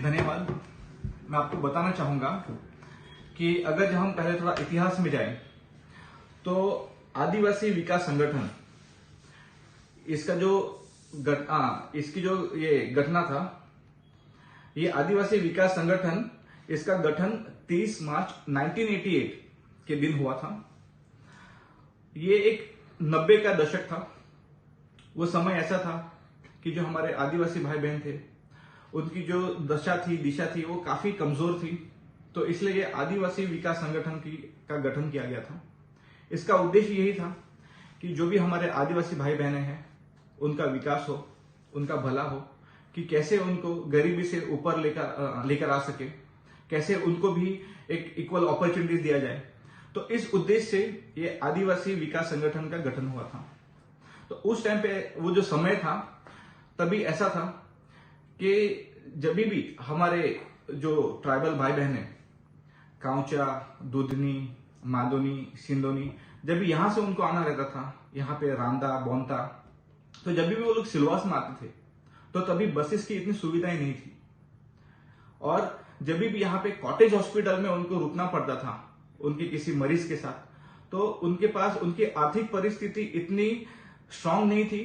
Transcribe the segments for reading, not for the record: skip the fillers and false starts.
धन्यवाद। मैं आपको बताना चाहूंगा कि अगर जब हम पहले थोड़ा इतिहास में जाएं तो आदिवासी विकास संगठन इसकी जो ये घटना था, ये आदिवासी विकास संगठन इसका गठन 30 मार्च 1988 के दिन हुआ था। ये एक 90 का दशक था। वो समय ऐसा था कि जो हमारे आदिवासी भाई बहन थे उनकी जो दशा थी, दिशा थी, वो काफी कमजोर थी। तो इसलिए ये आदिवासी विकास संगठन का गठन किया गया था। इसका उद्देश्य यही था कि जो भी हमारे आदिवासी भाई बहनें हैं उनका विकास हो, उनका भला हो, कि कैसे उनको गरीबी से ऊपर लेकर आ सके, कैसे उनको भी एक इक्वल अपॉर्चुनिटीज दिया जाए। तो इस उद्देश्य से ये आदिवासी विकास संगठन का गठन हुआ था। तो उस टाइम पे वो जो समय था तभी ऐसा था कि जब भी हमारे जो ट्राइबल भाई बहनें काउचा, दुधनी, मादोनी, सिंधोनी, जब भी यहां से उनको आना रहता था, यहाँ पे रांदा, बोंता, तो जब भी वो लोग सिलवास में आते थे तो तभी बसेस की इतनी सुविधाएं नहीं थी। और जब भी यहाँ पे कॉटेज हॉस्पिटल में उनको रुकना पड़ता था उनके किसी मरीज के साथ, तो उनके पास उनकी आर्थिक परिस्थिति इतनी स्ट्रांग नहीं थी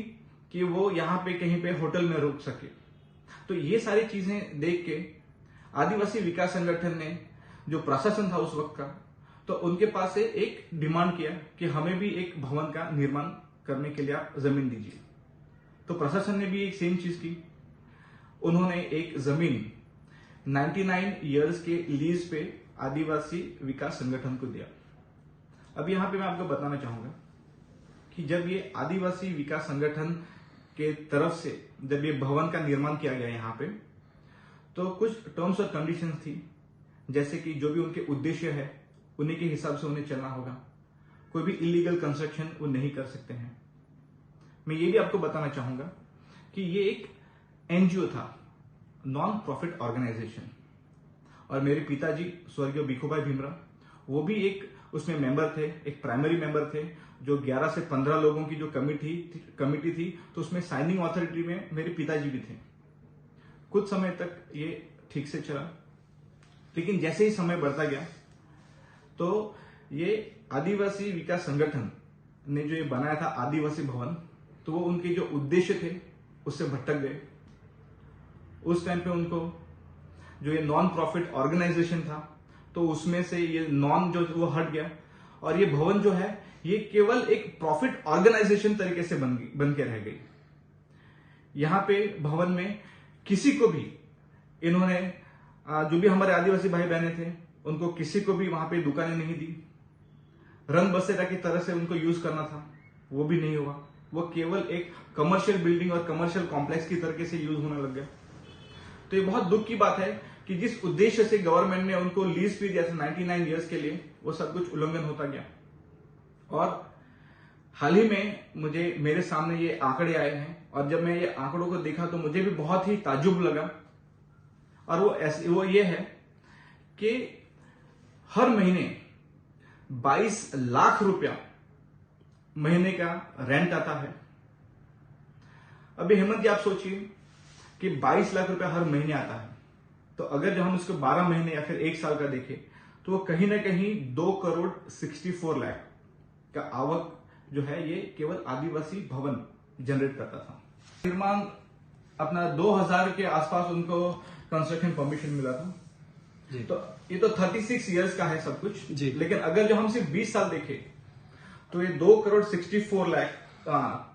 कि वो यहाँ पे कहीं पे होटल में रुक सके। तो ये सारी चीजें देख के आदिवासी विकास संगठन ने, जो प्रशासन था उस वक्त का, तो उनके पास से एक डिमांड किया कि हमें भी एक भवन का निर्माण करने के लिए आप जमीन दीजिए। तो प्रशासन ने भी एक सेम चीज की। उन्होंने एक जमीन 99 इयर्स के लीज पे आदिवासी विकास संगठन को दिया। अब यहां पे मैं आपको बताना चाहूंगा कि जब ये आदिवासी विकास संगठन के तरफ से जब ये भवन का निर्माण किया गया यहाँ पे, तो कुछ टर्म्स और कंडीशंस थी, जैसे कि जो भी उनके उद्देश्य है उन्हीं के हिसाब से उन्हें चलना होगा। कोई भी इलीगल कंस्ट्रक्शन वो नहीं कर सकते हैं। मैं ये भी आपको बताना चाहूंगा कि ये एक एनजीओ था, नॉन प्रॉफिट ऑर्गेनाइजेशन, और मेरे पिताजी स्वर्गीय भिखुभाई भीमराव वो भी एक उसमें मेंबर थे, एक प्राइमरी मेंबर थे। जो 11 से 15 लोगों की जो कमिटी थी, तो उसमें साइनिंग अथॉरिटी में मेरे पिताजी भी थे। कुछ समय तक ये ठीक से चला, लेकिन जैसे ही समय बढ़ता गया तो ये आदिवासी विकास संगठन ने जो ये बनाया था आदिवासी भवन, तो वो उनके जो उद्देश्य थे उससे भटक गए। उस टाइम पे उनको जो ये नॉन प्रॉफिट ऑर्गेनाइजेशन था, तो उसमें से ये नॉन जो वो हट गया, और ये भवन जो है ये केवल एक प्रॉफिट ऑर्गेनाइजेशन तरीके से बन के रह गई। यहां पे भवन में किसी को भी इन्होंने, जो भी हमारे आदिवासी भाई बहने थे, उनको किसी को भी वहां पे दुकानें नहीं दी। रंग बसेरा की तरह से उनको यूज करना था, वो भी नहीं हुआ। वो केवल एक कमर्शियल बिल्डिंग और कमर्शियल कॉम्प्लेक्स की तरीके से यूज होने लग गया। तो ये बहुत दुख की बात है कि जिस उद्देश्य से गवर्नमेंट ने उनको लीज भी दिया था 99 इयर्स के लिए, वो सब कुछ उल्लंघन होता गया। और हाल ही में मेरे सामने ये आंकड़े आए हैं, और जब मैं ये आंकड़ों को देखा तो मुझे भी बहुत ही ताज्जुब लगा। और वो ये है कि हर महीने 22 लाख रुपया महीने का रेंट आता है। अभी हेमंत जी आप सोचिए कि 22 लाख रुपया हर महीने आता है, तो अगर जब हम उसको 12 महीने या फिर 1 साल का देखें तो वो कहीं ना कहीं 2 करोड़ 64 लाख का आवक जो है ये केवल आदिवासी भवन जनरेट करता था। निर्माण अपना 2000 के आसपास उनको कंस्ट्रक्शन परमिशन मिला था जी। तो ये तो 36 इयर्स का है सब कुछ जी। लेकिन अगर जो हम सिर्फ 20 साल देखें तो ये 2 करोड़ 64 लाख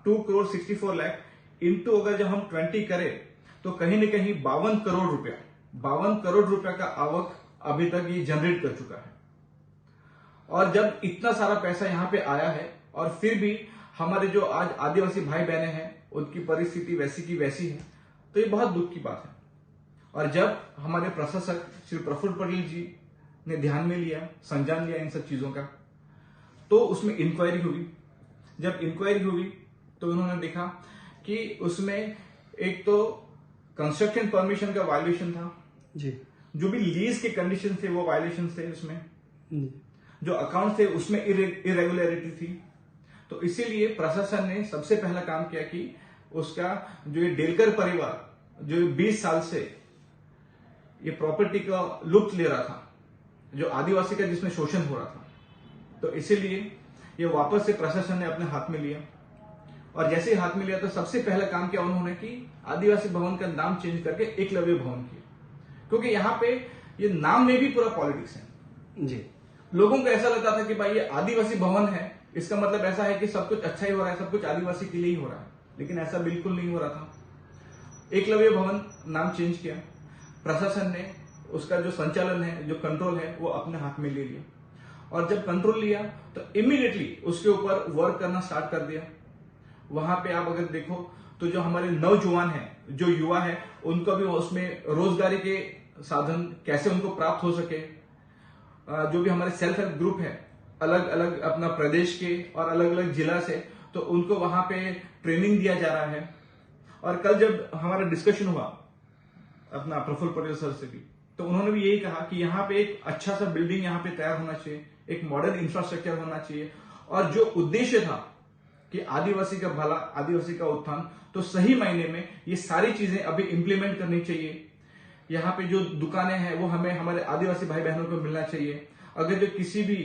2 करोड़ 64 लाख इंटू अगर जब हम 20 करें तो कहीं न कहीं 52 करोड़ रुपया का आवक अभी तक ये जनरेट कर चुका है। और जब इतना सारा पैसा यहाँ पे आया है और फिर भी हमारे जो आज आदिवासी भाई बहने हैं उनकी परिस्थिति वैसी की वैसी है, तो ये बहुत दुख की बात है। और जब हमारे प्रशासक श्री प्रफुल्ल पटेल जी ने ध्यान में लिया, संज्ञान लिया इन सब चीजों का, तो उसमें इंक्वायरी हुई। जब इंक्वायरी हुई तो उन्होंने देखा कि उसमें एक तो कंस्ट्रक्शन परमिशन का वायलेशन था जी, जो भी लीज के कंडीशन थे वो वायलेशन थे, उसमें जो अकाउंट थे उसमें इरेगुलरिटी थी। तो इसीलिए प्रशासन ने सबसे पहला काम किया कि उसका जो ये डेलकर परिवार जो 20 साल से ये प्रॉपर्टी का लुप्त ले रहा था, जो आदिवासी का जिसमें शोषण हो रहा था। तो इसीलिए ये वापस से प्रशासन ने अपने हाथ में लिया, और जैसे ही हाथ में लिया तो सबसे पहला काम क्या उन्होंने की, आदिवासी भवन का नाम चेंज करके एकलव्य भवन किया। क्योंकि यहाँ पे ये नाम में भी पूरा पॉलिटिक्स है जी। लोगों को ऐसा लगता था कि भाई ये आदिवासी भवन है, इसका मतलब ऐसा है कि सब कुछ अच्छा ही हो रहा है, सब कुछ आदिवासी के लिए ही हो रहा है, लेकिन ऐसा बिल्कुल नहीं हो रहा था। एकलव्य भवन नाम चेंज किया, प्रशासन ने उसका जो संचालन है, जो कंट्रोल है, वो अपने हाथ में ले लिया, और जब कंट्रोल लिया तो इमीडिएटली उसके ऊपर वर्क करना स्टार्ट कर दिया। वहां पे आप अगर देखो तो जो हमारे नौजवान हैं, जो युवा है, उनको भी उसमें रोजगारी के साधन कैसे उनको प्राप्त हो सके, जो भी हमारे सेल्फ हेल्प ग्रुप है अलग अलग अपना प्रदेश के और अलग अलग जिला से, तो उनको वहां पे ट्रेनिंग दिया जा रहा है। और कल जब हमारा डिस्कशन हुआ अपना प्रफुल्ल पटेल सर से भी, तो उन्होंने भी यही कहा कि यहाँ पे एक अच्छा सा बिल्डिंग यहाँ पे तैयार होना चाहिए, एक मॉडर्न इंफ्रास्ट्रक्चर होना चाहिए, और जो उद्देश्य था कि आदिवासी का भला, आदिवासी का उत्थान, तो सही मायने में ये सारी चीजें अभी इंप्लीमेंट करनी चाहिए। यहाँ पे जो दुकानें हैं वो हमें हमारे आदिवासी भाई बहनों को मिलना चाहिए। अगर जो किसी भी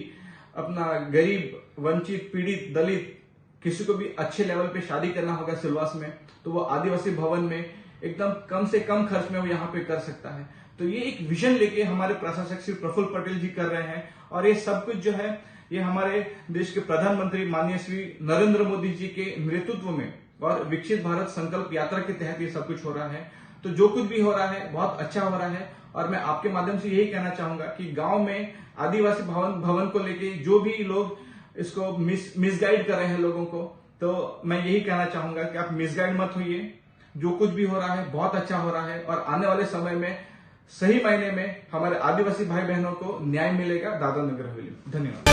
अपना गरीब, वंचित, पीड़ित, दलित किसी को भी अच्छे लेवल पे शादी करना होगा सिलवास में, तो वो आदिवासी भवन में एकदम कम से कम खर्च में वो यहाँ पे कर सकता है। तो ये एक विजन लेके हमारे प्रशासक श्री प्रफुल्ल पटेल जी कर रहे हैं, और ये सब कुछ जो है ये हमारे देश के प्रधानमंत्री माननीय श्री नरेंद्र मोदी जी के नेतृत्व में और विकसित भारत संकल्प यात्रा के तहत ये सब कुछ हो रहा है। तो जो कुछ भी हो रहा है बहुत अच्छा हो रहा है, और मैं आपके माध्यम से यही कहना चाहूंगा कि गांव में आदिवासी भवन को लेके जो भी लोग इसको मिसगाइड कर रहे हैं लोगों को, तो मैं यही कहना चाहूंगा कि आप मिसगाइड मत होइए। जो कुछ भी हो रहा है बहुत अच्छा हो रहा है, और आने वाले समय में सही मायने में हमारे आदिवासी भाई बहनों को न्याय मिलेगा दादरा नगर हवेली में। धन्यवाद।